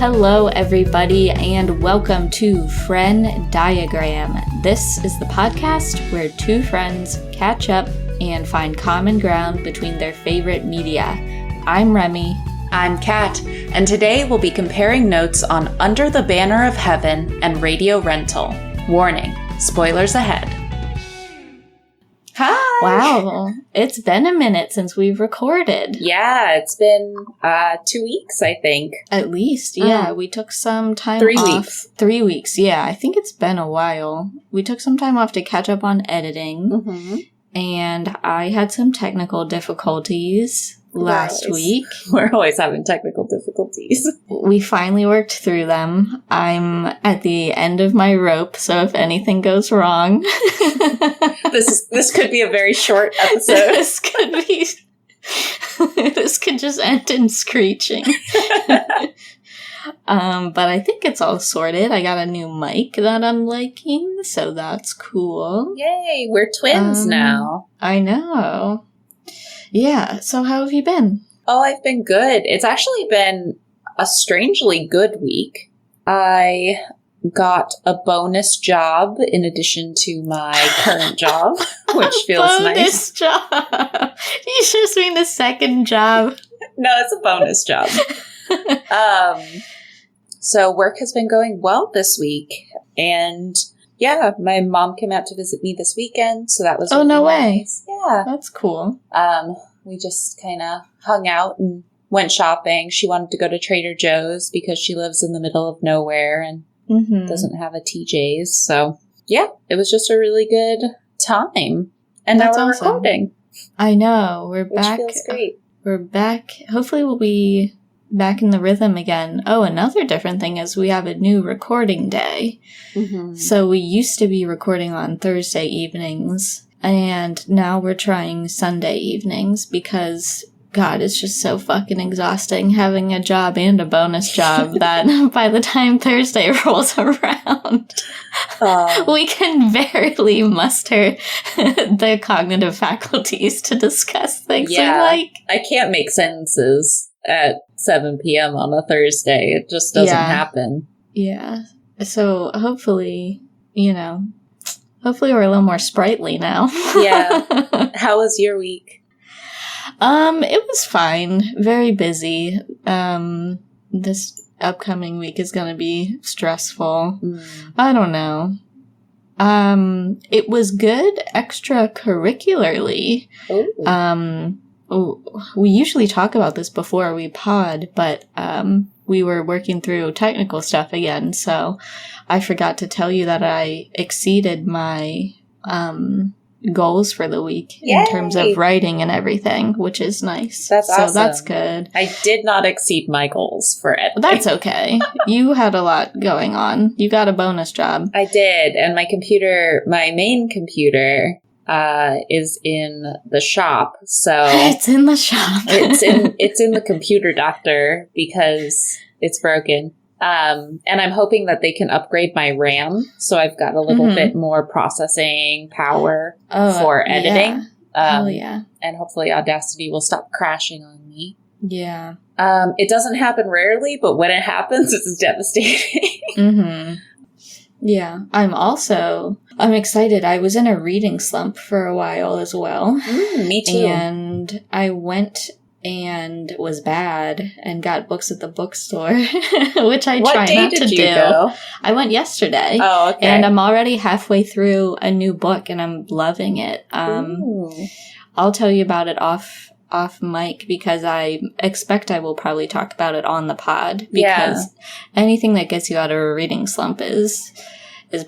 Hello, everybody, and welcome to Friend Diagram. This is the podcast where two friends catch up and find common ground between their favorite media. I'm Remy. I'm Kat, and today we'll be comparing notes on Under the Banner of Heaven and Radio Rental. Warning, spoilers ahead. Hi! Wow, it's been a minute since we've recorded. Yeah, it's been 2 weeks, I think. At least, yeah. We took some time 3 off. weeks. 3 weeks, yeah. I think it's been a while. We took some time off to catch up on editing, and I had some technical difficulties last week. We're always having technical difficulties. We finally worked through them. I'm at the end of my rope, so if anything goes wrong... This could be a very short episode. This could just end in screeching. But I think it's all sorted. I got a new mic that I'm liking, so that's cool. Yay, we're twins now. I know. Yeah, so how have you been? Oh, I've been good. It's actually been a strangely good week. I got a bonus job in addition to my current job, which feels nice. Bonus job! You just mean the second job. No, it's a bonus job. So work has been going well this week. And yeah, my mom came out to visit me this weekend, so that was really no nice. way. Yeah. That's cool. We just kind of hung out and went shopping. She wanted to go to Trader Joe's because she lives in the middle of nowhere and doesn't have a TJ's. So yeah, it was just a really good time. And That's now we're awesome. recording. I know. We're which back. Feels great. We're back. Hopefully we'll be back in the rhythm again. Oh, another different thing is we have a new recording day. So we used to be recording on Thursday evenings, and now we're trying Sunday evenings because, God, it's just so fucking exhausting having a job and a bonus job that by the time Thursday rolls around, we can barely muster the cognitive faculties to discuss things we like. I can't make sentences at 7 p.m. on a Thursday. It just doesn't happen. Yeah. So hopefully, hopefully we're a little more sprightly now. Yeah. How was your week? It was fine. Very busy. This upcoming week is going to be stressful. I don't know. It was good extracurricularly. We usually talk about this before we pod, but we were working through technical stuff again, so I forgot to tell you that I exceeded my goals for the week in terms of writing and everything, which is nice. That's awesome. So that's good. I did not exceed my goals for editing. That's okay. You had a lot going on. You got a bonus job. I did, and my main computer, is in the shop, so it's in the shop. it's in the computer doctor because it's broken. And I'm hoping that they can upgrade my RAM, so I've got a little bit more processing power for editing. Yeah. And hopefully Audacity will stop crashing on me. Yeah. It doesn't happen rarely, but when it happens, it's devastating. Yeah, I'm excited. I was in a reading slump for a while as well. Me too. And I went and was bad and got books at the bookstore, which I try not to do. Go? I went yesterday. Oh, okay. And I'm already halfway through a new book and I'm loving it. I'll tell you about it off mic because I expect I will probably talk about it on the pod because anything that gets you out of a reading slump is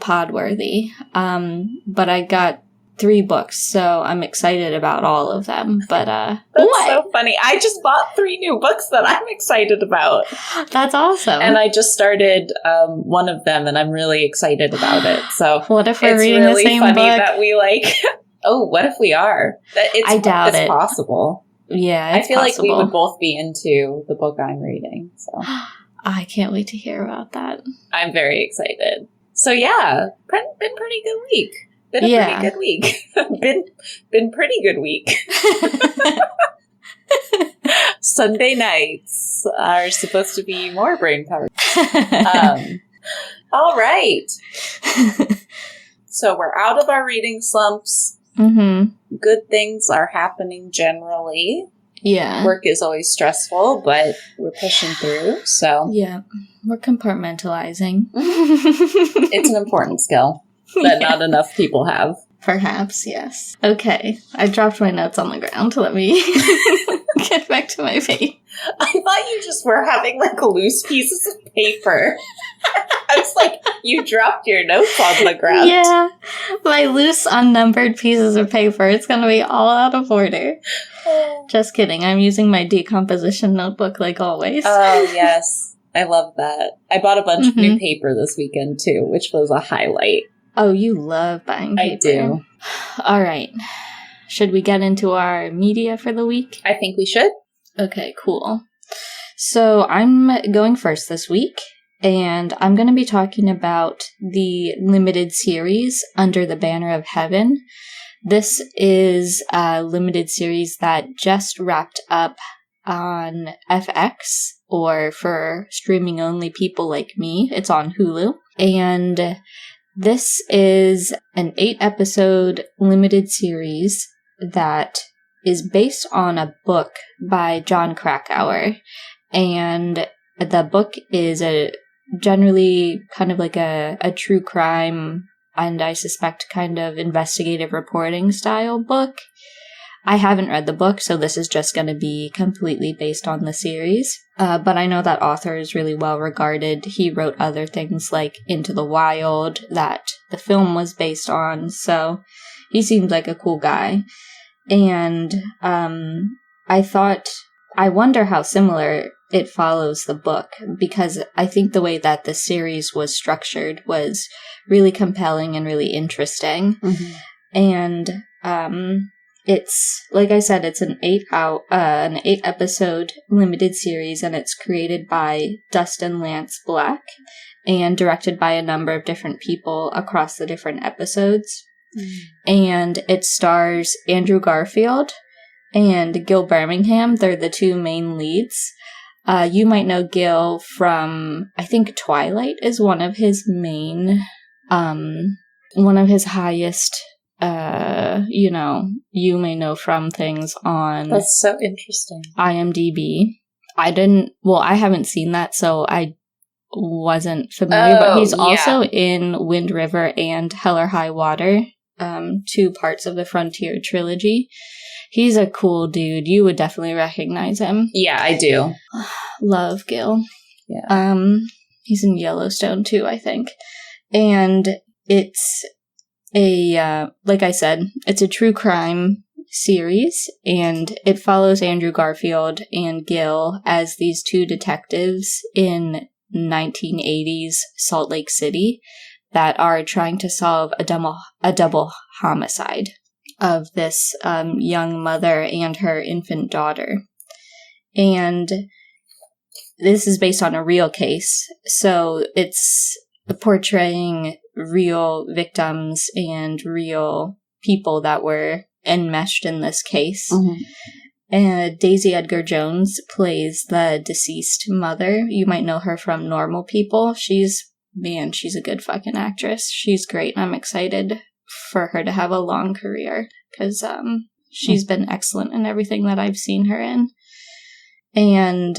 pod worthy. But I got 3 books, so I'm excited about all of them. But that's so funny. I just bought 3 new books that I'm excited about. That's awesome. And I just started one of them, and I'm really excited about it. So what if we're reading the same book? It's really funny that we what if we are? I doubt it's possible. Yeah, I feel like we would both be into the book I'm reading. So I can't wait to hear about that. I'm very excited. So yeah, been pretty good week. Been a pretty good week. been pretty good week. Sunday nights are supposed to be more brain power. All right. So we're out of our reading slumps. Mm-hmm. Good things are happening generally. Yeah. Work is always stressful, but we're pushing through, so. Yeah. We're compartmentalizing. It's an important skill that not enough people have. Perhaps, yes. Okay. I dropped my notes on the ground. Let me get back to my page. I thought you just were having, like, loose pieces of paper. I was like, you dropped your notes on the ground. Yeah. My loose, unnumbered pieces of paper. It's going to be all out of order. Just kidding. I'm using my decomposition notebook like always. Oh, yes. I love that. I bought a bunch of new paper this weekend, too, which was a highlight. Oh, you love buying paper. I do. All right. Should we get into our media for the week? I think we should. Okay, cool. So I'm going first this week, and I'm going to be talking about the limited series Under the Banner of Heaven. This is a limited series that just wrapped up on FX, or for streaming-only people like me, it's on Hulu. And this is an 8-episode limited series that is based on a book by Jon Krakauer. And the book is generally kind of like a true crime, and I suspect kind of investigative reporting style book. I haven't read the book, so this is just going to be completely based on the series. But I know that author is really well regarded. He wrote other things like Into the Wild that the film was based on, so he seems like a cool guy. And I wonder how similar it follows the book, because I think the way that the series was structured was really compelling and really interesting. Mm-hmm. And it's, like I said, it's an 8-episode limited series, and it's created by Dustin Lance Black and directed by a number of different people across the different episodes. Mm. And it stars Andrew Garfield and Gil Birmingham. They're the two main leads. You might know Gil from, I think Twilight is one of his main, one of his highest, you may know from things on... That's so interesting. IMDb. I haven't seen that, so I wasn't familiar, but he's also in Wind River and Hell or High Water, 2 parts of the Frontier trilogy. He's a cool dude. You would definitely recognize him. Yeah, I do. Love Gil. Yeah. He's in Yellowstone too, I think. And it's like I said, it's a true crime series, and it follows Andrew Garfield and Gil as these 2 detectives in 1980s Salt Lake City that are trying to solve a double homicide of this young mother and her infant daughter. And this is based on a real case, so it's portraying real victims and real people that were enmeshed in this case. Mm-hmm. And Daisy Edgar Jones plays the deceased mother. You might know her from Normal People. She's a good fucking actress. She's great, and I'm excited for her to have a long career, because she's been excellent in everything that I've seen her in. And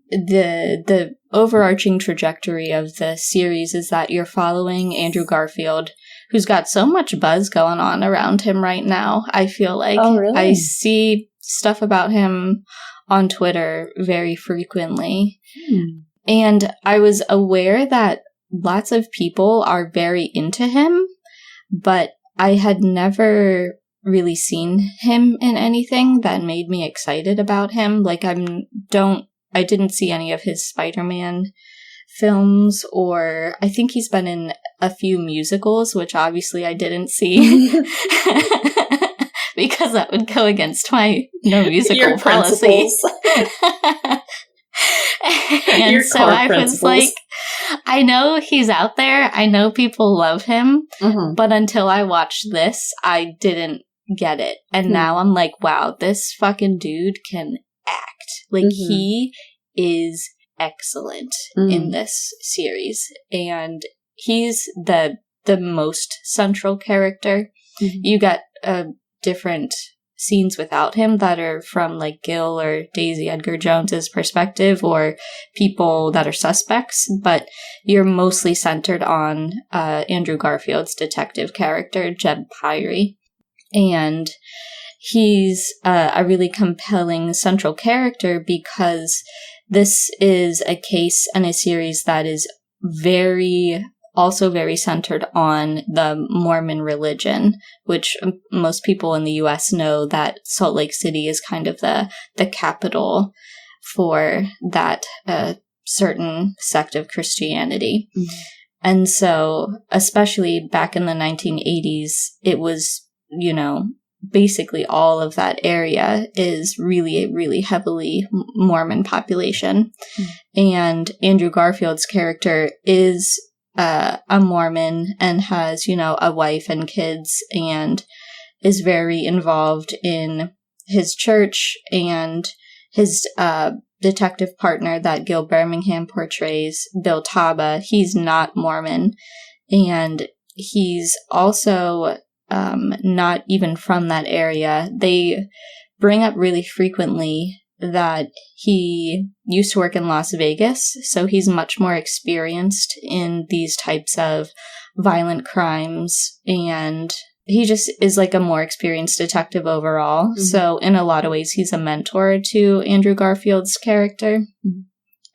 the overarching trajectory of the series is that you're following Andrew Garfield, who's got so much buzz going on around him right now. I feel like I see stuff about him on Twitter very frequently. And I was aware that lots of people are very into him, but I had never really seen him in anything that made me excited about him. Like, I didn't see any of his Spider-Man films, or I think he's been in a few musicals, which obviously I didn't see because that would go against my no musical policy. And your so I was like, I know he's out there. I know people love him. Mm-hmm. But until I watched this, I didn't get it. And now I'm like, wow, this fucking dude can act. Like, he is excellent in this series. And he's the most central character. You got different scenes without him that are from like Gil or Daisy Edgar Jones's perspective, or people that are suspects, but you're mostly centered on Andrew Garfield's detective character, Jeb Pyrie. And he's a really compelling central character because this is a case and a series that is also very centered on the Mormon religion, which most people in the U.S. know that Salt Lake City is kind of the capital for that certain sect of Christianity. And so, especially back in the 1980s, it was, basically all of that area is really, really heavily Mormon population. And Andrew Garfield's character is a Mormon and has, a wife and kids, and is very involved in his church. And his detective partner that Gil Birmingham portrays, Bill Taba, he's not Mormon, and he's also not even from that area. They bring up really frequently that he used to work in Las Vegas, so he's much more experienced in these types of violent crimes, and he just is like a more experienced detective overall. So in a lot of ways, he's a mentor to Andrew Garfield's character,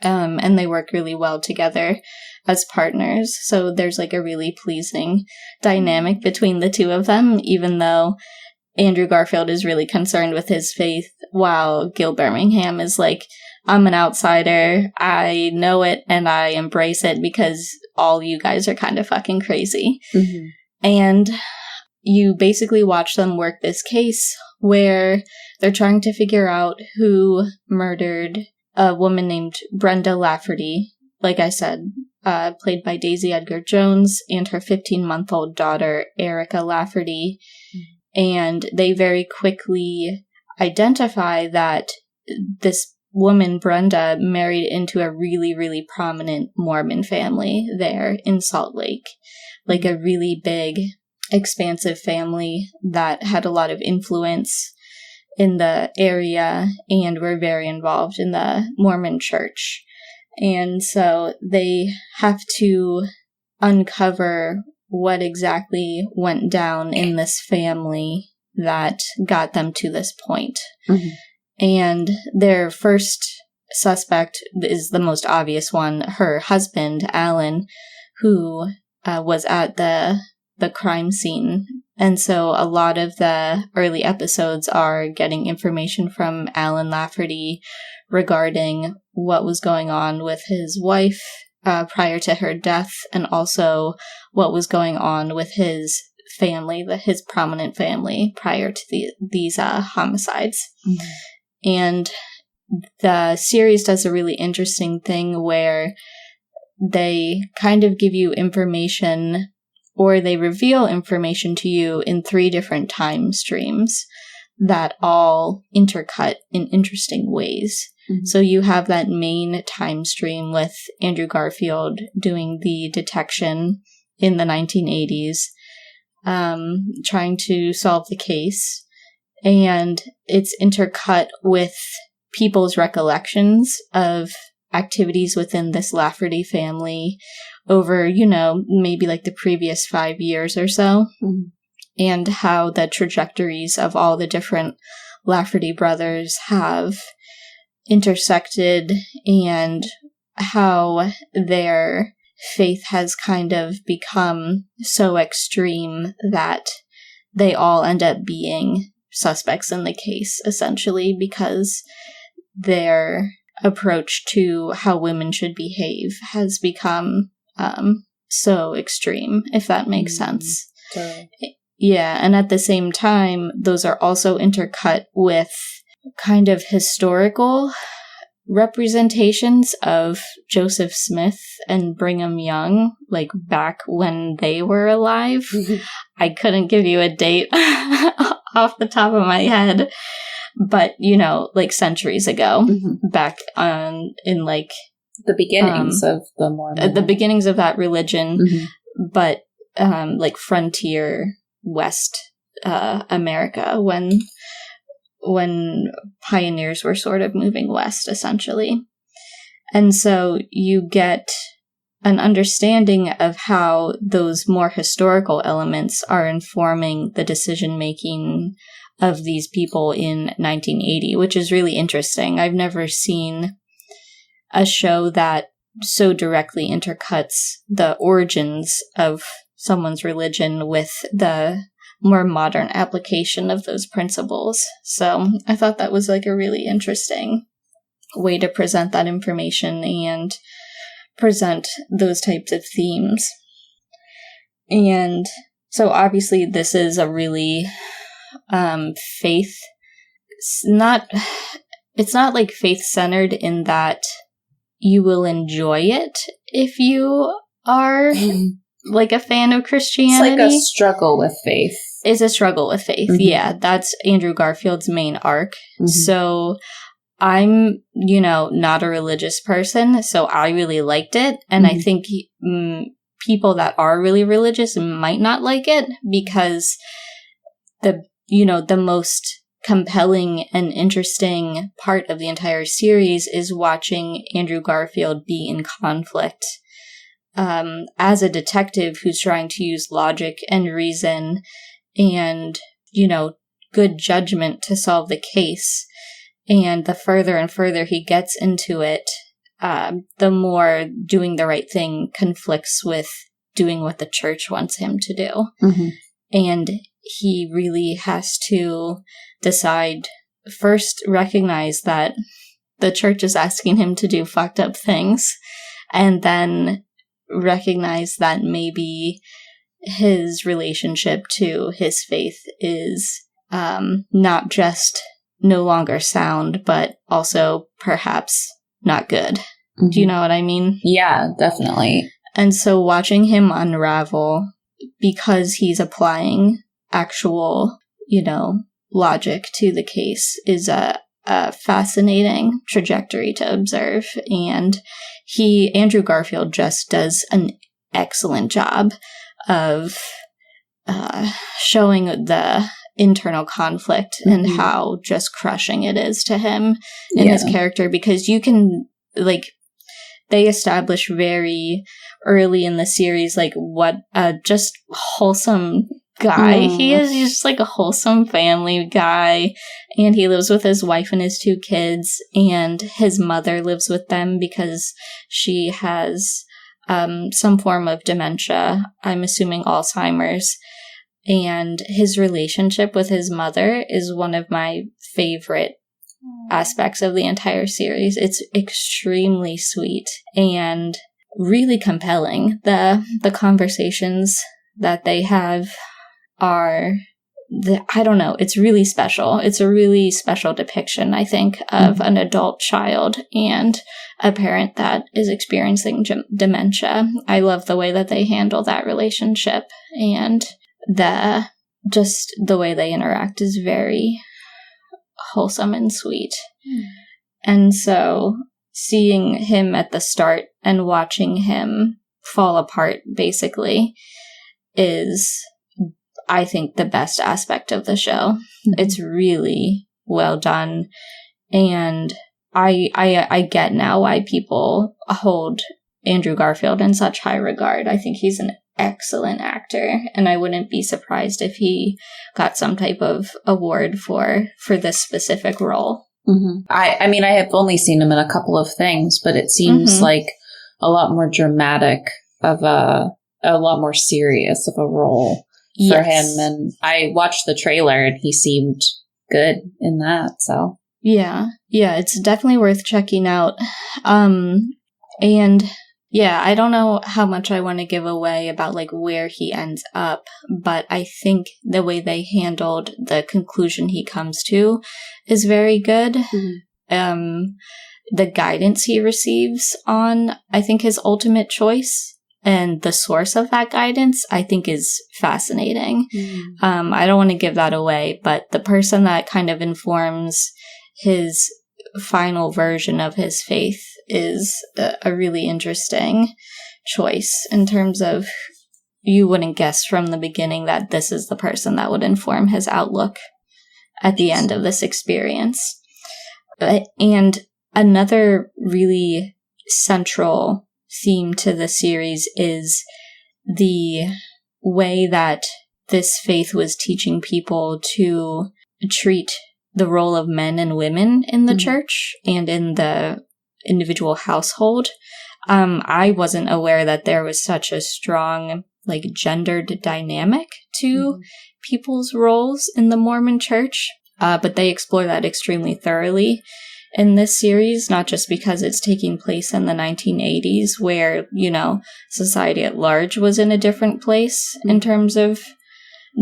and they work really well together as partners. So there's like a really pleasing dynamic between the two of them, even though Andrew Garfield is really concerned with his faith, while Gil Birmingham is like, I'm an outsider, I know it, and I embrace it because all you guys are kind of fucking crazy. And you basically watch them work this case where they're trying to figure out who murdered a woman named Brenda Lafferty, like I said, played by Daisy Edgar Jones, and her 15-month-old daughter, Erica Lafferty. And they very quickly identify that this woman, Brenda, married into a really, really prominent Mormon family there in Salt Lake. Like a really big, expansive family that had a lot of influence in the area and were very involved in the Mormon church. And so they have to uncover what exactly went down in this family that got them to this point. And their first suspect is the most obvious one, her husband, Alan, who was at the crime scene. And so a lot of the early episodes are getting information from Alan Lafferty regarding what was going on with his wife prior to her death, and also what was going on with his family, his prominent family, prior to these homicides. And the series does a really interesting thing where they kind of give you information, or they reveal information to you in 3 different time streams that all intercut in interesting ways. So you have that main time stream with Andrew Garfield doing the detection in the 1980s, trying to solve the case. And it's intercut with people's recollections of activities within this Lafferty family over, maybe like the previous 5 years or so, and how the trajectories of all the different Lafferty brothers have intersected, and how their faith has kind of become so extreme that they all end up being suspects in the case, essentially, because their approach to how women should behave has become so extreme, if that makes sense. Yeah, and at the same time, those are also intercut with kind of historical representations of Joseph Smith and Brigham Young, like back when they were alive. I couldn't give you a date off the top of my head. But, like centuries ago, back in like... the beginnings of the Mormon. The beginnings of that religion, but like frontier West America, when pioneers were sort of moving west, essentially. And so you get an understanding of how those more historical elements are informing the decision-making of these people in 1980, which is really interesting. I've never seen a show that so directly intercuts the origins of someone's religion with the more modern application of those principles. So I thought that was like a really interesting way to present that information and present those types of themes. And so obviously this is a really it's not like faith-centered in that you will enjoy it if you are like a fan of Christianity. It's like a struggle with faith. It's a struggle with faith. Yeah, that's Andrew Garfield's main arc. So I'm, not a religious person, so I really liked it. And I think people that are really religious might not like it because the most compelling and interesting part of the entire series is watching Andrew Garfield be in conflict as a detective who's trying to use logic and reason and, good judgment to solve the case. And the further and further he gets into it, the more doing the right thing conflicts with doing what the church wants him to do. And he really has to decide, first recognize that the church is asking him to do fucked up things, and then recognize that maybe his relationship to his faith is not just no longer sound, but also perhaps not good. Do you know what I mean? Yeah, definitely. And so watching him unravel because he's applying actual, logic to the case is a fascinating trajectory to observe. And Andrew Garfield just does an excellent job of showing the internal conflict and how just crushing it is to him in his character, because you can, they establish very early in the series, what a just wholesome guy he is. He's just a wholesome family guy, and he lives with his wife and his 2 kids, and his mother lives with them because she has some form of dementia, I'm assuming Alzheimer's. And his relationship with his mother is one of my favorite aspects of the entire series. It's extremely sweet and really compelling. The conversations that they have are, I don't know, it's really special. It's a really special depiction, I think, of an adult child and a parent that is experiencing dementia. I love the way that they handle that relationship, and the way they interact is very wholesome and sweet. And so seeing him at the start and watching him fall apart, basically, is, I think, the best aspect of the show. It's really well done, and I get now why people hold Andrew Garfield in such high regard. I think he's an excellent actor, and I wouldn't be surprised if he got some type of award for this specific role. I mean, I have only seen him in a couple of things, but it seems like a lot more dramatic of a lot more serious of a role for him. And I watched the trailer, and he seemed good in that. So yeah, it's definitely worth checking out. And yeah, I don't know how much I want to give away about where he ends up, but I think the way they handled the conclusion he comes to is very good. The guidance he receives on, I think, his ultimate choice and the source of that guidance, I think, is fascinating. I don't want to give that away, but the person that kind of informs his final version of his faith is a really interesting choice in terms of you wouldn't guess from the beginning that this is the person that would inform his outlook at the end of this experience. And another really central theme to the series is the way that this faith was teaching people to treat the role of men and women in the church and in the individual household. I wasn't aware that there was such a strong, like, gendered dynamic to people's roles in the Mormon church, but they explore that extremely thoroughly in this series, not just because it's taking place in the 1980s where, you know, society at large was in a different place in terms of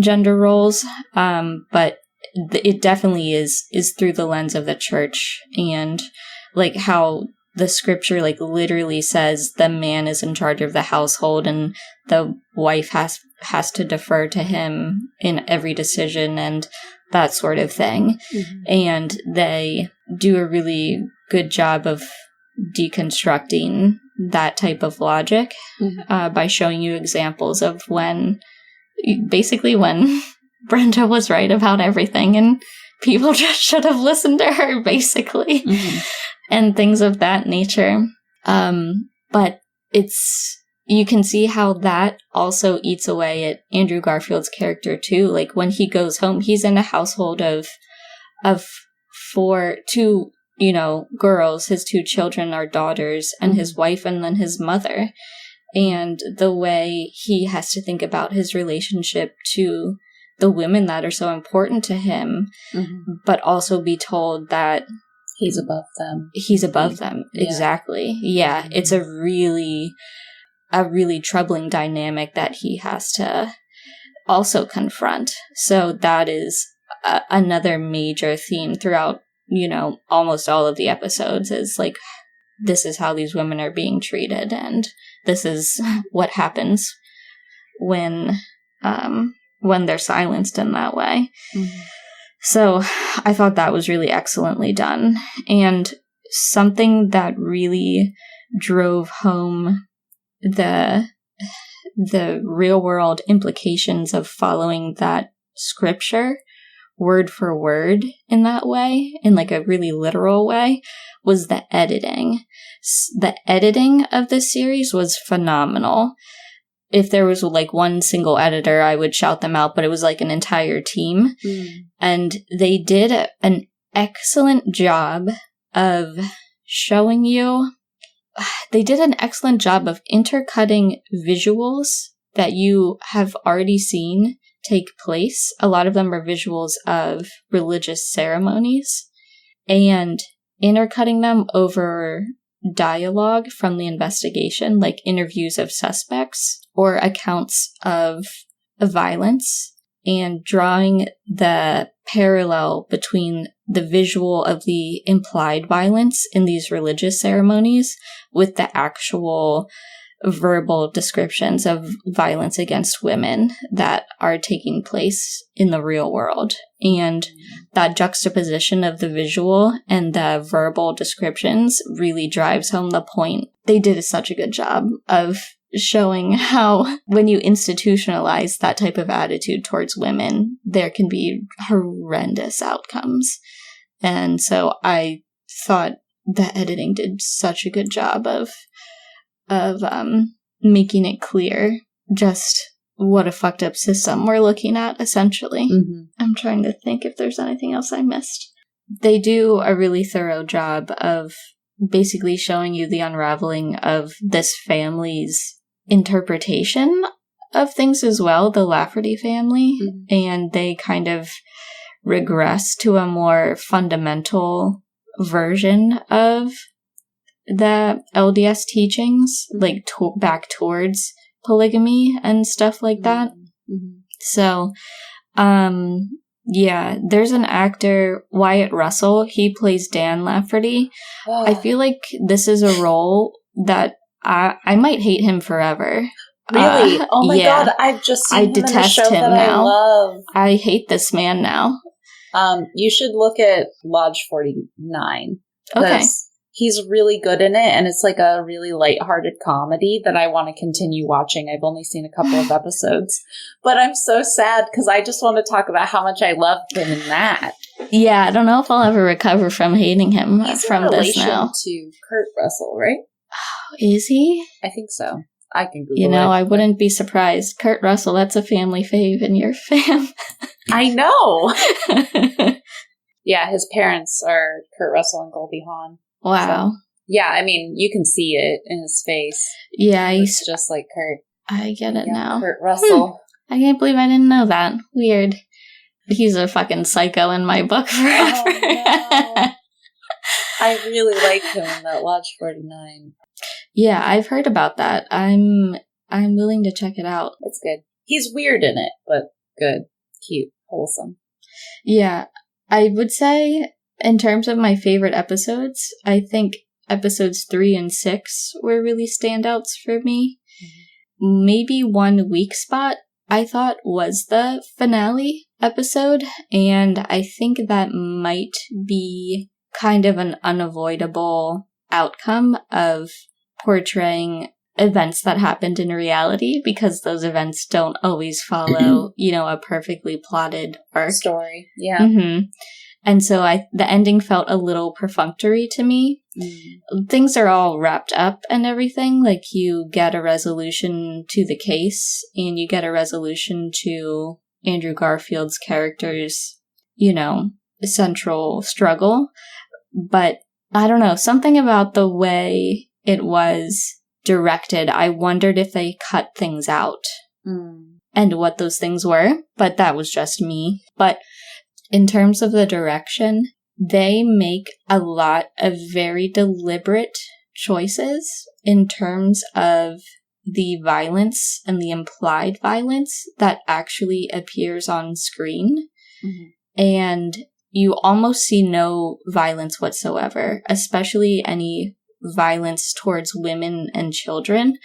gender roles, but it definitely is through the lens of the church, and like how the scripture like literally says the man is in charge of the household and the wife has to defer to him in every decision and that sort of thing. And they do a really good job of deconstructing that type of logic by showing you examples of when Brenda was right about everything and people just should have listened to her, basically, and things of that nature. But you can see how that also eats away at Andrew Garfield's character too. Like when he goes home, he's in a household of two, you know, girls. His 2 children are daughters, and his wife, and then his mother. And the way he has to think about his relationship to the women that are so important to him, but also be told that he's above them. Exactly. Yeah. It's a really troubling dynamic that he has to also confront. So that is another major theme throughout, you know, almost all of the episodes is like, this is how these women are being treated, and this is what happens when they're silenced in that way. So I thought that was really excellently done. And something that really drove home the real world implications of following that scripture word for word in that way, in like a really literal way, was the editing. The editing of this series was phenomenal. If there was like one single editor, I would shout them out, but it was like an entire team. And they did an excellent job of showing you, they did an excellent job of intercutting visuals that you have already seen take place. A lot of them are visuals of religious ceremonies, and intercutting them over dialogue from the investigation, like interviews of suspects or accounts of violence, and drawing the parallel between the visual of the implied violence in these religious ceremonies with the actual verbal descriptions of violence against women that are taking place in the real world. And that juxtaposition of the visual and the verbal descriptions really drives home the point. They did such a good job of showing how when you institutionalize that type of attitude towards women, there can be horrendous outcomes. And so I thought the editing did such a good job of making it clear just what a fucked up system we're looking at, essentially. I'm trying to think if there's anything else I missed. They do a really thorough job of basically showing you the unraveling of this family's interpretation of things as well, the Lafferty family, and they kind of regress to a more fundamental version of the LDS teachings, like back towards polygamy and stuff like that. So, yeah, there's an actor, Wyatt Russell, he plays Dan Lafferty. I feel like this is a role that I might hate him forever. Really? Oh my god, I've just seen him detest in a show him that now. I love. I hate this man now. You should look at Lodge 49. Okay. He's really good in it, and it's like a really lighthearted comedy that I want to continue watching. I've only seen a couple of episodes. But I'm so sad because I just want to talk about how much I loved him in that. Yeah, I don't know if I'll ever recover from hating him from this now. To Kurt Russell, right? Is he? I think so. I can Google it. I wouldn't be surprised. Kurt Russell, that's a family fave in your fam. I know. Yeah, his parents are Kurt Russell and Goldie Hawn. Wow. So, yeah, I mean, you can see it in his face. Yeah, he's just like Kurt. I get it now. Kurt Russell. I can't believe I didn't know that. Weird. He's a fucking psycho in my book forever. Oh, no. I really like him in that Lodge 49. Yeah, I've heard about that. I'm willing to check it out. It's good. He's weird in it, but good, cute, wholesome. Yeah, I would say in terms of my favorite episodes, I think episodes 3 and 6 were really standouts for me. Mm-hmm. Maybe one weak spot I thought was the finale episode, and I think that might be kind of an unavoidable outcome of portraying events that happened in reality, because those events don't always follow, a perfectly plotted arc. Story, yeah. Mm-hmm. And so the ending felt a little perfunctory to me. Mm. Things are all wrapped up and everything. Like, you get a resolution to the case, and you get a resolution to Andrew Garfield's character's, central struggle. But I don't know, something about the way it was directed, I wondered if they cut things out and what those things were, but that was just me. But in terms of the direction, they make a lot of very deliberate choices in terms of the violence and the implied violence that actually appears on screen. Mm-hmm. And you almost see no violence whatsoever, especially any violence towards women and children.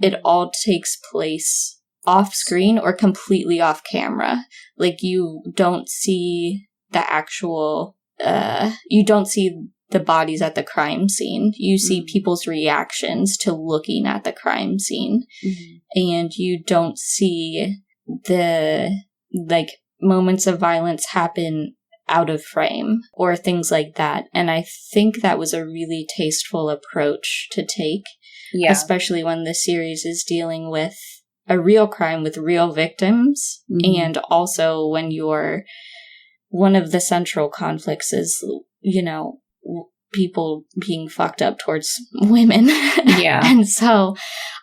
It all takes place off screen or completely off camera. Like, you don't see the actual, you don't see the bodies at the crime scene. You see people's reactions to looking at the crime scene. Mm-hmm. And you don't see the, moments of violence happen out of frame or things like that. And I think that was a really tasteful approach to take, especially when the series is dealing with a real crime with real victims. Mm-hmm. And also when one of the central conflicts is, people being fucked up towards women. Yeah. And so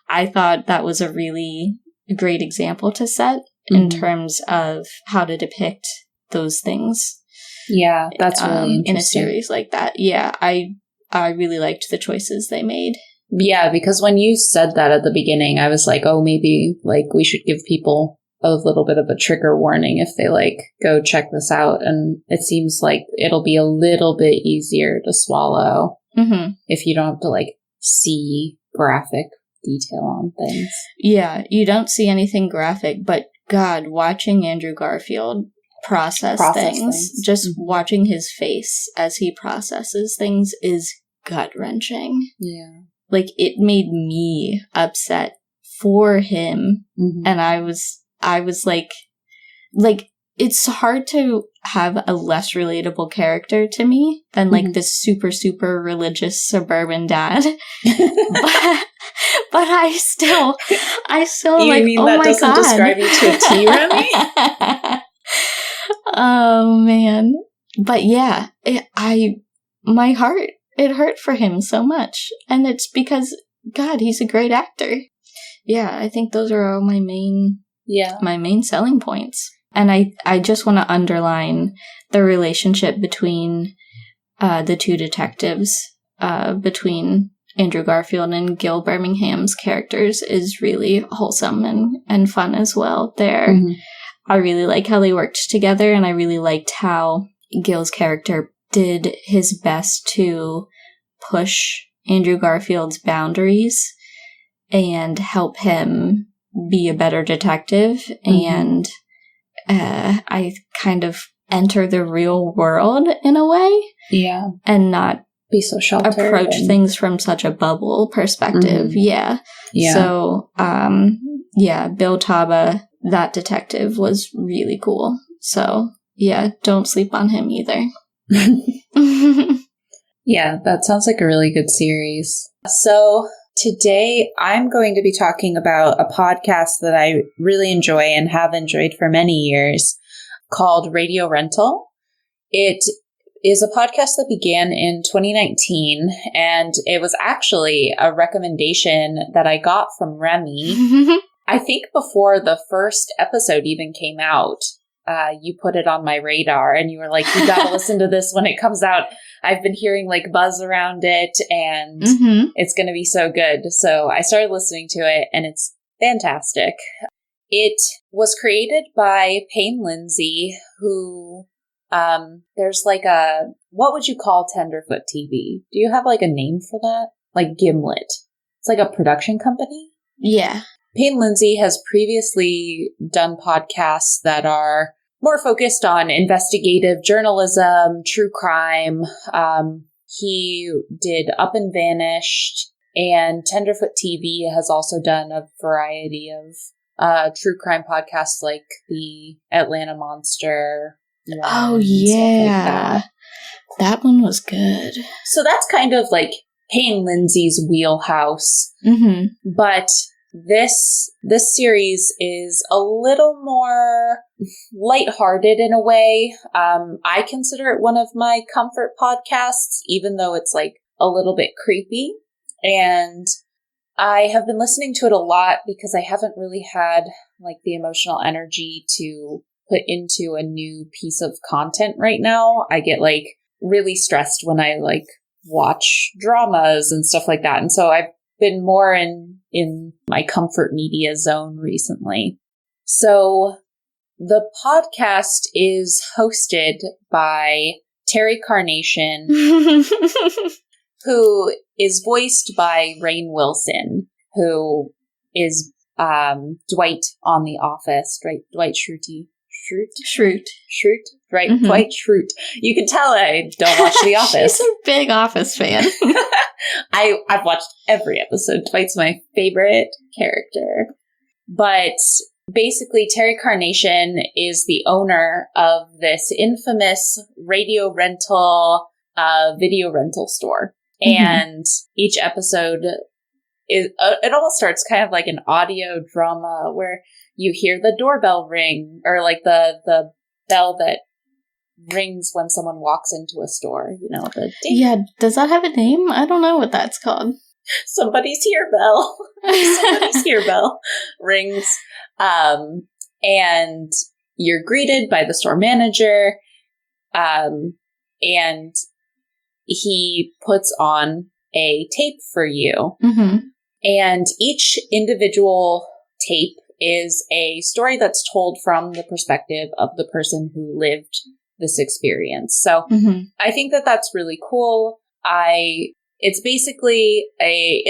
I thought that was a really great example to set in terms of how to depict those things. Yeah, that's really interesting. In a series like that. Yeah, I really liked the choices they made. Yeah, because when you said that at the beginning, I was like, oh, maybe we should give people a little bit of a trigger warning if they go check this out. And it seems like it'll be a little bit easier to swallow if you don't have to see graphic detail on things. Yeah, you don't see anything graphic, but God, watching Andrew Garfield process things. Just watching his face as he processes things is gut-wrenching. Yeah. It made me upset for him. Mm-hmm. And I was like, it's hard to have a less relatable character to me than this super, super religious suburban dad. but I still you mean oh that my doesn't God. Describe you to a T, Remy? Oh man. But yeah, my heart, it hurt for him so much. And it's because, God, he's a great actor. Yeah, I think those are all my main selling points. And I just want to underline the relationship between the two detectives, between Andrew Garfield and Gil Birmingham's characters is really wholesome and fun as well there. Mm-hmm. I really like how they worked together, and I really liked how Gil's character did his best to push Andrew Garfield's boundaries and help him be a better detective. And I kind of enter the real world in a way. Yeah. And not be so sheltered. Approach things from such a bubble perspective. Yeah. So, Bill Taba, that detective, was really cool. So, yeah, don't sleep on him either. Yeah, that sounds like a really good series. So today I'm going to be talking about a podcast that I really enjoy and have enjoyed for many years called Radio Rental. It is a podcast that began in 2019, and it was actually a recommendation that I got from Remy. I think before the first episode even came out, you put it on my radar and you were like, you gotta listen to this when it comes out. I've been hearing like buzz around it and it's gonna be so good. So I started listening to it and it's fantastic. It was created by Payne Lindsay, who there's like what would you call Tenderfoot TV? Do you have like a name for that? Like Gimlet. It's like a production company? Yeah. Payne Lindsay has previously done podcasts that are more focused on investigative journalism, true crime. He did Up and Vanished, and Tenderfoot TV has also done a variety of true crime podcasts like the Atlanta Monster. Oh, yeah. That one was good. So that's kind of like Payne Lindsay's wheelhouse. But this series is a little more lighthearted in a way. I consider it one of my comfort podcasts, even though it's like a little bit creepy. And I have been listening to it a lot because I haven't really had like the emotional energy to put into a new piece of content right now. I get like really stressed when I like watch dramas and stuff like that. And so I've been more in my comfort media zone recently. So the podcast is hosted by Terry Carnation, who is voiced by Rainn Wilson, who is Dwight on The Office, right? Dwight Schrute. Right? Dwight Schrute. You can tell I don't watch The Office. She's a big Office fan. I've watched every episode. Dwight's my favorite character. But basically, Terry Carnation is the owner of this infamous radio rental, video rental store. And each episode is, it almost starts kind of like an audio drama where you hear the doorbell ring, or like the bell that rings when someone walks into a store, you know, the ding. Yeah, does that have a name? I don't know what that's called. Somebody's here bell. Somebody's here bell rings. And you're greeted by the store manager. And he puts on a tape for you. And each individual tape is a story that's told from the perspective of the person who lived this experience. So I think that that's really cool. It's basically a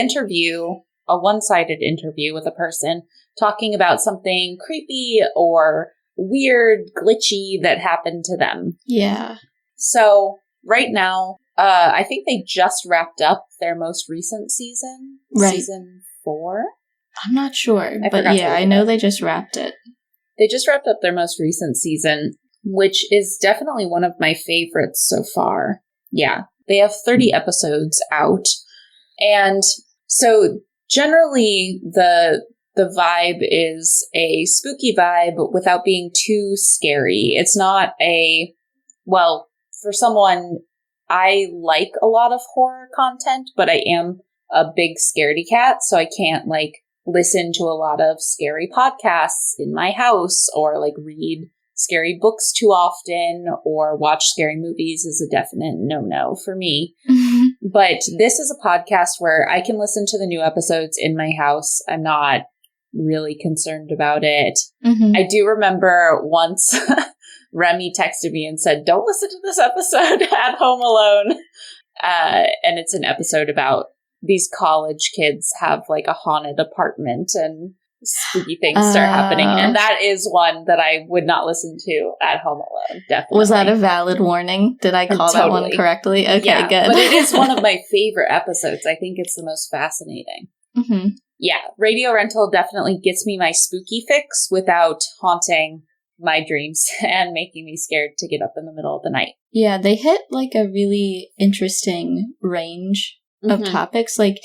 one-sided interview with a person talking about something creepy or weird, glitchy that happened to them. Yeah. So right now, I think they just wrapped up their most recent season. Right. Season 4. I'm not sure, but yeah, I know they just wrapped it. They just wrapped up their most recent season, which is definitely one of my favorites so far. Yeah. They have 30 episodes out. And so generally the vibe is a spooky vibe without being too scary. It's not for someone, I like a lot of horror content, but I am a big scaredy cat, so I can't like listen to a lot of scary podcasts in my house or like read scary books too often or watch scary movies is a definite no-no for me. But this is a podcast where I can listen to the new episodes in my house. I'm not really concerned about it. I do remember once Remy texted me and said, don't listen to this episode at home alone. And it's an episode about these college kids have like a haunted apartment and spooky things start happening. And that is one that I would not listen to at home alone. Definitely. Was that a valid warning? Did I call that one correctly? Okay, yeah, good. But it is one of my favorite episodes. I think it's the most fascinating. Mm-hmm. Yeah, Radio Rental definitely gets me my spooky fix without haunting my dreams and making me scared to get up in the middle of the night. Yeah, they hit like a really interesting range of topics. Like,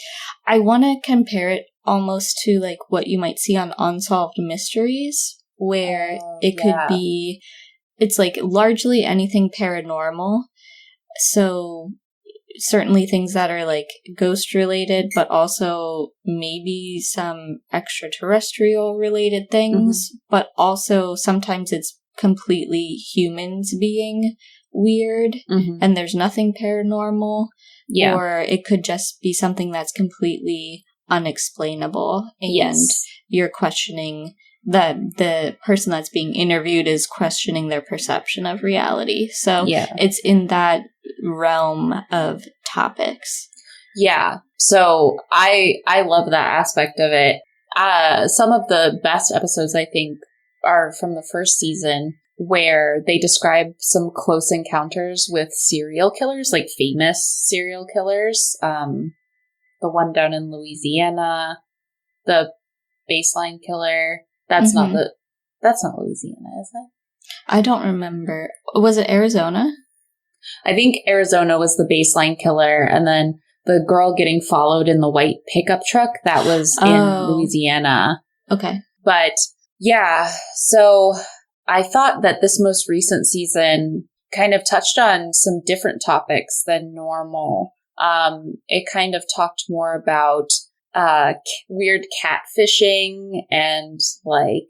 I want to compare it almost to like what you might see on Unsolved Mysteries, where it could be, it's like largely anything paranormal. So certainly things that are like ghost related, but also maybe some extraterrestrial related things, but also sometimes it's completely humans being weird and there's nothing paranormal. Yeah. Or it could just be something that's completely unexplainable and you're questioning that the person that's being interviewed is questioning their perception of reality. So it's in that realm of topics. Yeah. So I love that aspect of it. Some of the best episodes, I think, are from the first season, where they describe some close encounters with serial killers, like famous serial killers. The one down in Louisiana, the baseline killer. That's not Louisiana, is it? I don't remember. Was it Arizona? I think Arizona was the baseline killer, and then the girl getting followed in the white pickup truck, that was in Louisiana. Okay. But yeah, so I thought that this most recent season kind of touched on some different topics than normal. It kind of talked more about weird catfishing and like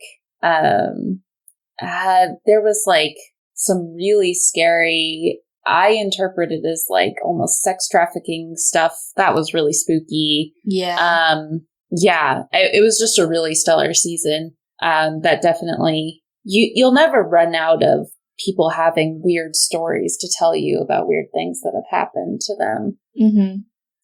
there was like some really scary, I interpreted as like almost sex trafficking stuff that was really spooky. Yeah. It was just a really stellar season. That definitely you'll never run out of people having weird stories to tell you about weird things that have happened to them.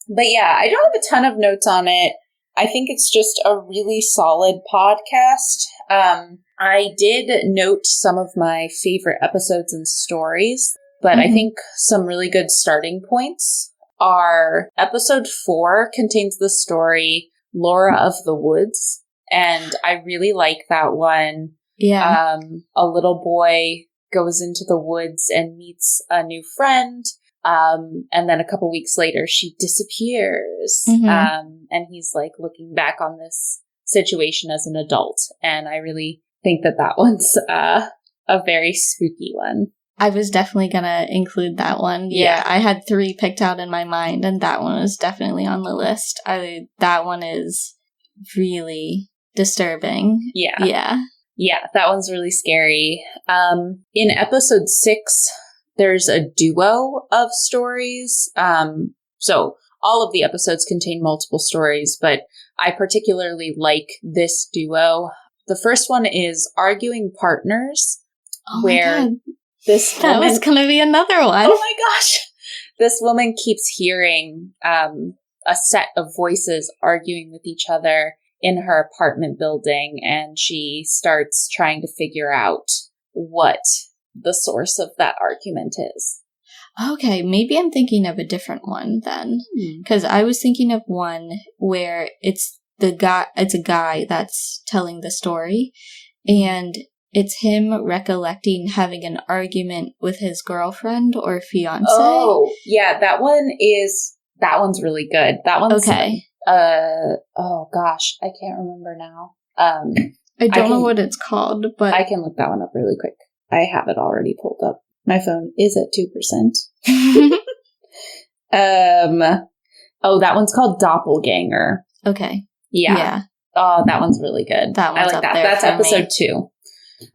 But yeah, I don't have a ton of notes on it. I think it's just a really solid podcast. I did note some of my favorite episodes and stories, but I think some really good starting points are episode 4 contains the story Laura of the Woods. And I really like that one. Yeah. A little boy goes into the woods and meets a new friend. And then a couple weeks later, she disappears. And he's like looking back on this situation as an adult. And I really think that one's a very spooky one. I was definitely going to include that one. Yeah, I had 3 picked out in my mind, and that one was definitely on the list. That one is really disturbing. Yeah, that one's really scary. In episode 6, there's a duo of stories. So all of the episodes contain multiple stories, but I particularly like this duo. The first one is Arguing Partners, where this woman... That was going to be another one. Oh my gosh! This woman keeps hearing a set of voices arguing with each other in her apartment building, and she starts trying to figure out what the source of that argument is. Okay, maybe I'm thinking of a different one then, because I was thinking of one where it's a guy that's telling the story, and it's him recollecting having an argument with his girlfriend or fiance. Oh, yeah, that one's really good. That one's okay. Oh gosh, I can't remember now. I don't know what it's called, but I can look that one up really quick. I have it already pulled up. My phone is at 2%. Oh, that one's called Doppelganger. Okay. Yeah. Oh, that one's really good. That one's I like up that. there That's for episode me.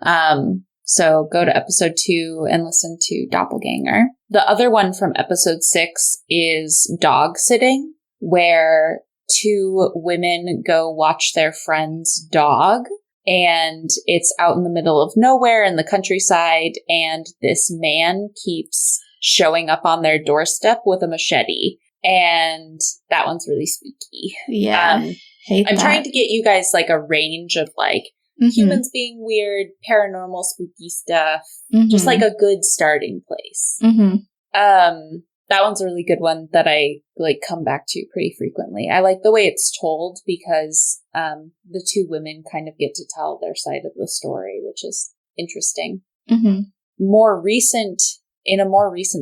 2. So go to episode 2 and listen to Doppelganger. The other one from episode 6 is Dog Sitting, where 2 women go watch their friend's dog, and it's out in the middle of nowhere in the countryside, and this man keeps showing up on their doorstep with a machete. And that one's really spooky. Yeah. I'm trying to get you guys like a range of like humans being weird, paranormal, spooky stuff. Just like a good starting place. That one's a really good one that I like come back to pretty frequently. I like the way it's told because the two women kind of get to tell their side of the story, which is interesting. In a more recent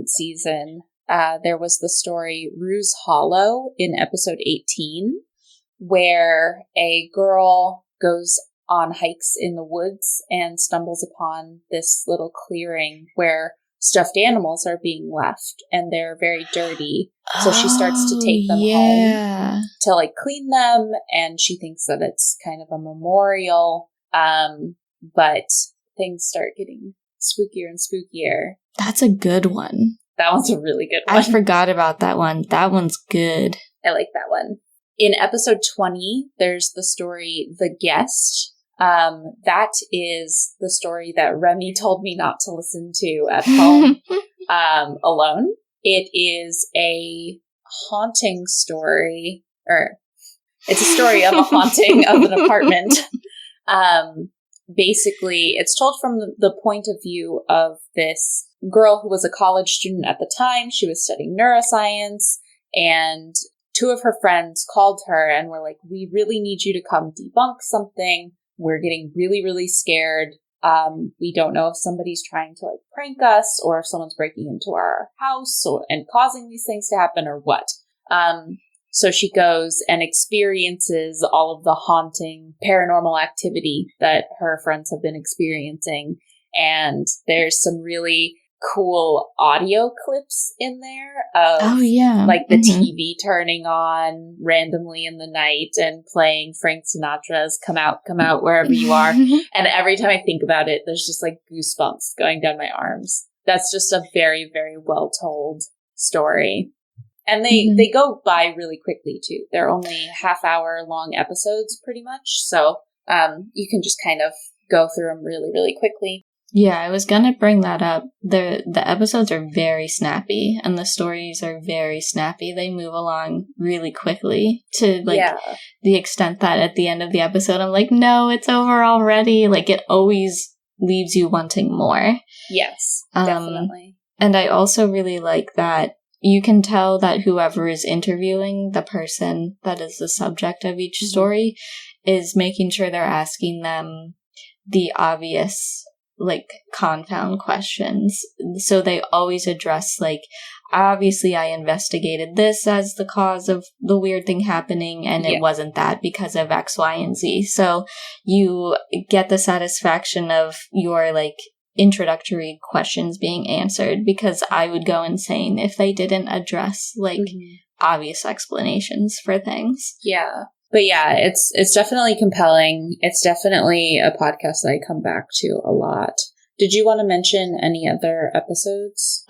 season, there was the story Ruse Hollow in episode 18, where a girl goes on hikes in the woods and stumbles upon this little clearing where stuffed animals are being left and they're very dirty. So she starts to take them home to like clean them, and she thinks that it's kind of a memorial. But things start getting spookier and spookier. That's a good one. That one's a really good one. I forgot about that one. That one's good. I like that one. In episode 20, there's the story The Guest. That is the story that Remy told me not to listen to at home alone. It is a haunting story, or it's a story of a haunting of an apartment. Basically, it's told from the point of view of this girl who was a college student at the time. She was studying neuroscience, and two of her friends called her and were like, we really need you to come debunk something. We're getting really, really scared. We don't know if somebody's trying to like prank us or if someone's breaking into our house and causing these things to happen or what. So she goes and experiences all of the haunting paranormal activity that her friends have been experiencing. And there's some really cool audio clips in there of like the TV turning on randomly in the night and playing Frank Sinatra's come out wherever you are. And every time I think about it, there's just like goosebumps going down my arms. That's just a very, very well told story. And they go by really quickly too. They're only half-hour long episodes pretty much. So you can just kind of go through them really, really quickly. Yeah, I was gonna bring that up. The episodes are very snappy, and the stories are very snappy. They move along really quickly to, like, the extent that at the end of the episode, I'm like, no, it's over already. Like, it always leaves you wanting more. Yes, definitely. And I also really like that you can tell that whoever is interviewing the person that is the subject of each story is making sure they're asking them the obvious, like, confound questions. So they always address, like, obviously I investigated this as the cause of the weird thing happening, and it wasn't that because of X, Y, and Z. So you get the satisfaction of your, like, introductory questions being answered, because I would go insane if they didn't address, like, obvious explanations for things. Yeah. But yeah, it's definitely compelling. It's definitely a podcast that I come back to a lot. Did you want to mention any other episodes?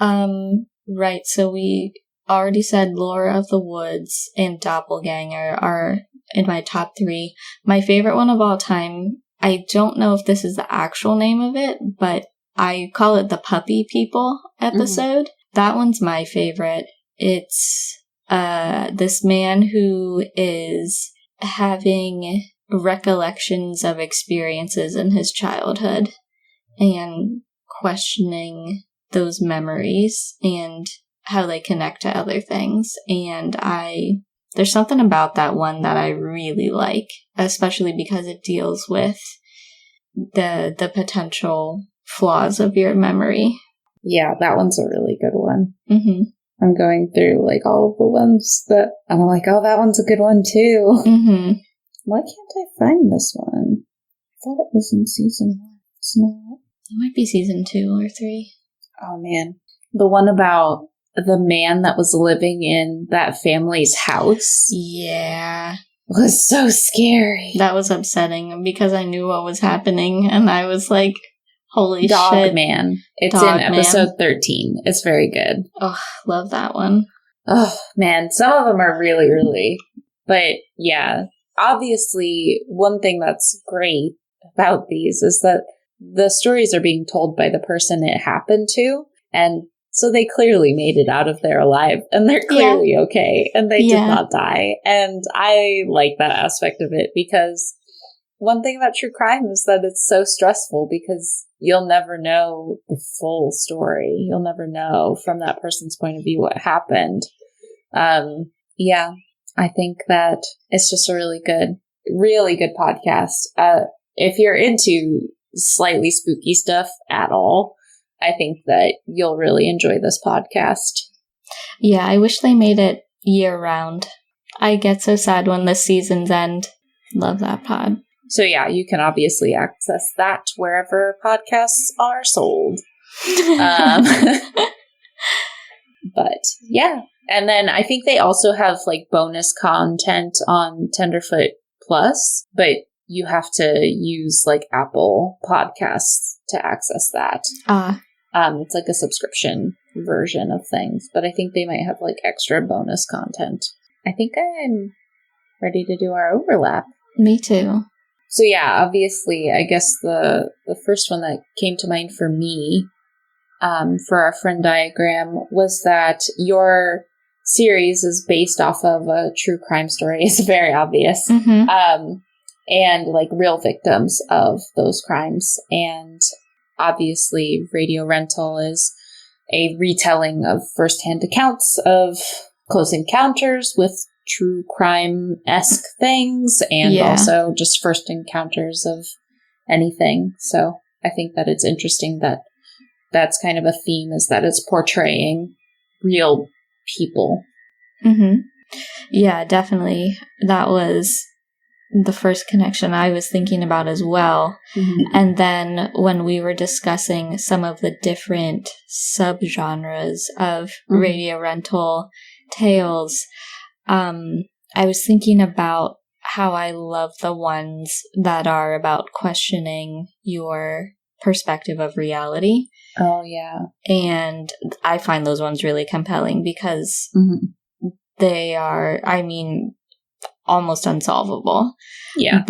Right. So we already said Lore of the Woods and Doppelganger are in my top 3. My favorite one of all time, I don't know if this is the actual name of it, but I call it the Puppy People episode. That one's my favorite. It's this man who is having recollections of experiences in his childhood and questioning those memories and how they connect to other things. And there's something about that one that I really like, especially because it deals with the potential flaws of your memory. Yeah, that one's a really good one. I'm going through, like, all of the ones that I'm like, oh, that one's a good one, too. Why can't I find this one? I thought it was in season 1. It's not. It might be season 2 or 3. Oh, man. The one about the man that was living in that family's house. Yeah. Was so scary. That was upsetting because I knew what was happening, and I was like, holy shit. Dog Man. It's in episode 13. It's very good. Oh, love that one. Oh, man. Some of them are really, really... But, yeah. Obviously, one thing that's great about these is that the stories are being told by the person it happened to. And So they clearly made it out of there alive, and they're clearly okay, and they did not die. And I like that aspect of it, because one thing about true crime is that it's so stressful, because you'll never know the full story. You'll never know from that person's point of view what happened. Yeah, I think that it's just a really good podcast. If you're into slightly spooky stuff at all, I think that you'll really enjoy this podcast. Yeah, I wish they made it year round. I get so sad when the seasons end. Love that pod. So yeah, you can obviously access that wherever podcasts are sold. But yeah. And then I think they also have like bonus content on Tenderfoot Plus, but you have to use like Apple Podcasts to access that. It's like a subscription version of things, but I think they might have like extra bonus content. I think I'm ready to do our overlap. Me too. So yeah, obviously, I guess the first one that came to mind for me, for our friend diagram, was that your series is based off of a true crime story. It's very obvious. And like real victims of those crimes. And obviously, Radio Rental is a retelling of firsthand accounts of close encounters with true crime-esque things, and also just first encounters of anything. So I think that it's interesting that that's kind of a theme, is that it's portraying real people. Yeah, definitely. That was the first connection I was thinking about as well. And then when we were discussing some of the different subgenres of radio rental tales, I was thinking about how I love the ones that are about questioning your perspective of reality. Oh, yeah. And I find those ones really compelling, because they are, I mean, almost unsolvable. Yeah.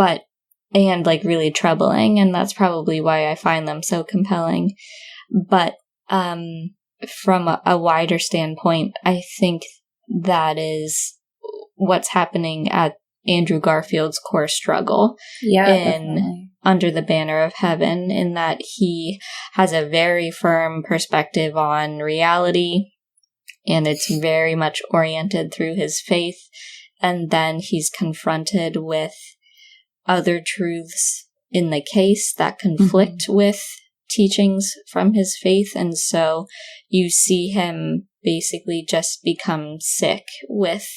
And like really troubling, and that's probably why I find them so compelling. But from a wider standpoint, I think that is what's happening at Andrew Garfield's core struggle in Under the Banner of Heaven, in that he has a very firm perspective on reality, and it's very much oriented through his faith. And then he's confronted with other truths in the case that conflict with teachings from his faith. And so you see him basically just become sick with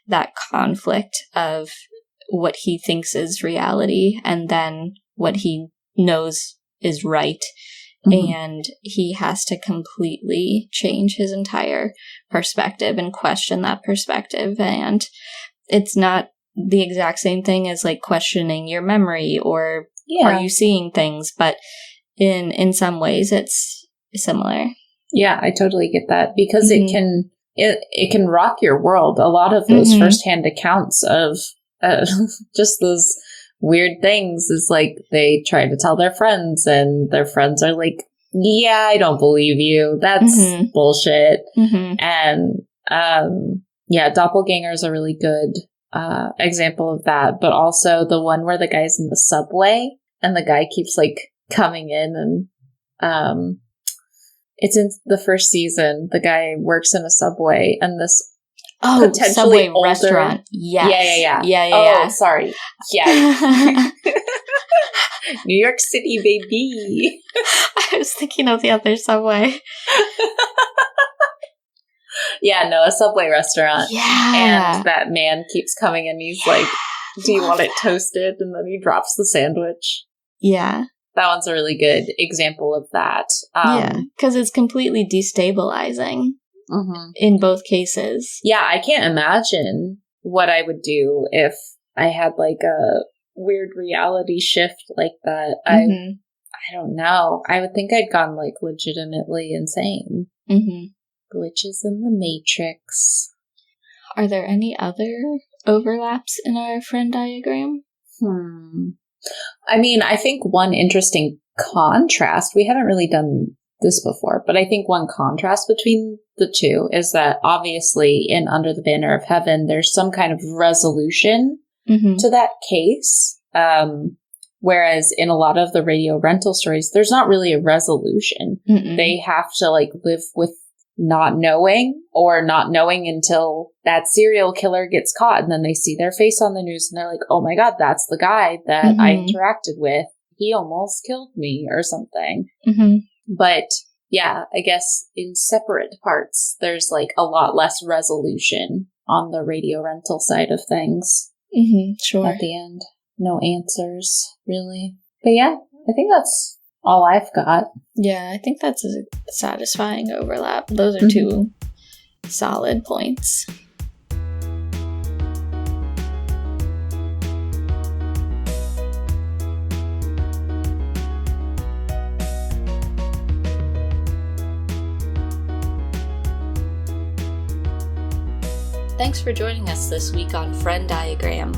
that conflict of what he thinks is reality and then what he knows is right. And he has to completely change his entire perspective and question that perspective. And it's not the exact same thing as like questioning your memory or are you seeing things, but in some ways it's similar. Yeah, I totally get that, because it can rock your world. A lot of those firsthand accounts of just those weird things is like they try to tell their friends, and their friends are like, yeah, I don't believe you. That's bullshit. And Doppelganger is a really good example of that. But also the one where the guy's in the subway and the guy keeps like coming in, and it's in the first season. The guy works in a subway, and this potentially Subway older restaurant. Yes. Yeah. Oh, sorry. Yeah. New York City, baby. I was thinking of the other Subway. Yeah, no, a Subway restaurant. Yeah. And that man keeps coming in. He's like, do you want it toasted? And then he drops the sandwich. Yeah. That one's a really good example of that. Because it's completely destabilizing in both cases. Yeah, I can't imagine what I would do if I had like a weird reality shift like that. I don't know. I would think I'd gone like legitimately insane. Glitches in the Matrix. Are there any other overlaps in our Venn diagram? I mean, I think one interesting contrast, we haven't really done this before, but I think one contrast between the two is that obviously in Under the Banner of Heaven, there's some kind of resolution to that case. Whereas in a lot of the radio rental stories, there's not really a resolution. They have to like live with not knowing until that serial killer gets caught. And then they see their face on the news and they're like, oh my God, that's the guy that I interacted with. He almost killed me or something. But yeah, I guess in separate parts, there's like a lot less resolution on the radio rental side of things. Sure. At the end. No answers, really. But yeah, I think that's all I've got. Yeah, I think that's a satisfying overlap. Those are two solid points. Thanks for joining us this week on Friend Diagram.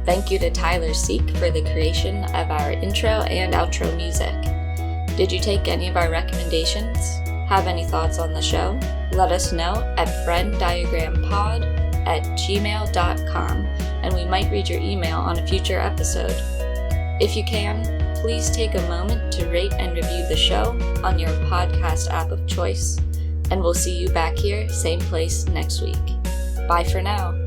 Thank you to Tyler Seek for the creation of our intro and outro music. Did you take any of our recommendations? Have any thoughts on the show? Let us know at frienddiagrampod@gmail.com, and we might read your email on a future episode. If you can, please take a moment to rate and review the show on your podcast app of choice, and we'll see you back here, same place next week. Bye for now.